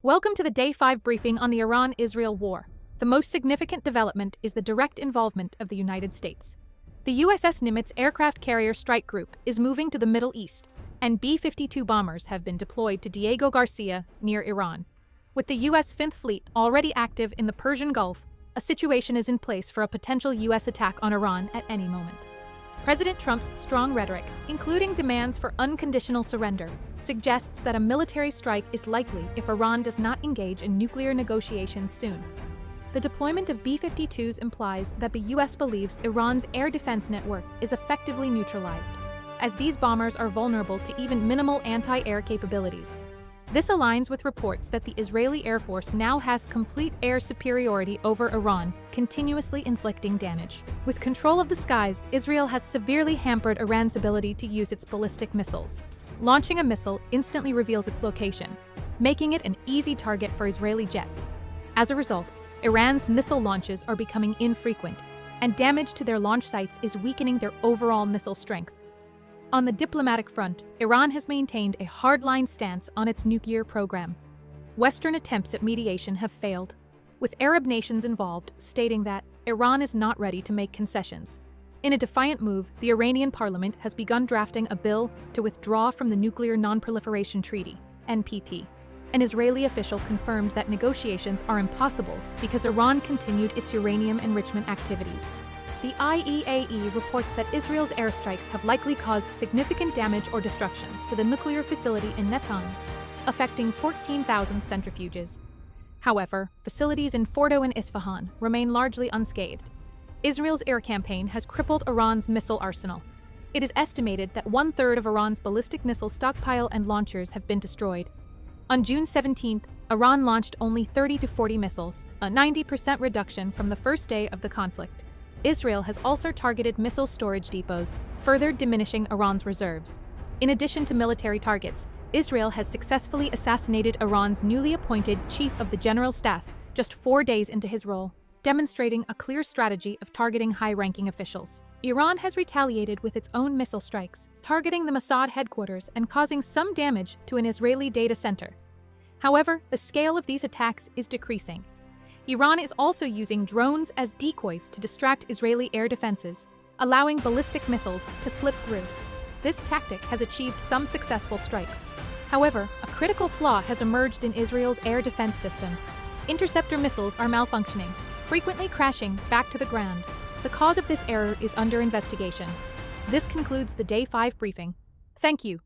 Welcome to the Day 5 briefing on the Iran-Israel war. The most significant development is the direct involvement of the United States. The USS Nimitz aircraft carrier strike group is moving to the Middle East, and B-52 bombers have been deployed to Diego Garcia, near Iran. With the U.S. Fifth Fleet already active in the Persian Gulf, a situation is in place for a potential U.S. attack on Iran at any moment. President Trump's strong rhetoric, including demands for unconditional surrender, suggests that a military strike is likely if Iran does not engage in nuclear negotiations soon. The deployment of B-52s implies that the U.S. believes Iran's air defense network is effectively neutralized, as these bombers are vulnerable to even minimal anti-air capabilities. This aligns with reports that the Israeli Air Force now has complete air superiority over Iran, continuously inflicting damage. With control of the skies, Israel has severely hampered Iran's ability to use its ballistic missiles. Launching a missile instantly reveals its location, making it an easy target for Israeli jets. As a result, Iran's missile launches are becoming infrequent, and damage to their launch sites is weakening their overall missile strength. On the diplomatic front, Iran has maintained a hardline stance on its nuclear program. Western attempts at mediation have failed, with Arab nations involved stating that Iran is not ready to make concessions. In a defiant move, the Iranian parliament has begun drafting a bill to withdraw from the Nuclear Non-Proliferation Treaty, NPT. An Israeli official confirmed that negotiations are impossible because Iran continued its uranium enrichment activities. The IAEA reports that Israel's airstrikes have likely caused significant damage or destruction to the nuclear facility in Natanz, affecting 14,000 centrifuges. However, facilities in Fordo and Isfahan remain largely unscathed. Israel's air campaign has crippled Iran's missile arsenal. It is estimated that one-third of Iran's ballistic missile stockpile and launchers have been destroyed. On June 17th, Iran launched only 30 to 40 missiles, a 90% reduction from the first day of the conflict. Israel has also targeted missile storage depots, further diminishing Iran's reserves. In addition to military targets, Israel has successfully assassinated Iran's newly appointed Chief of the General Staff just 4 days into his role, demonstrating a clear strategy of targeting high-ranking officials. Iran has retaliated with its own missile strikes, targeting the Mossad headquarters and causing some damage to an Israeli data center. However, the scale of these attacks is decreasing. Iran is also using drones as decoys to distract Israeli air defenses, allowing ballistic missiles to slip through. This tactic has achieved some successful strikes. However, a critical flaw has emerged in Israel's air defense system. Interceptor missiles are malfunctioning, frequently crashing back to the ground. The cause of this error is under investigation. This concludes the Day 5 briefing. Thank you.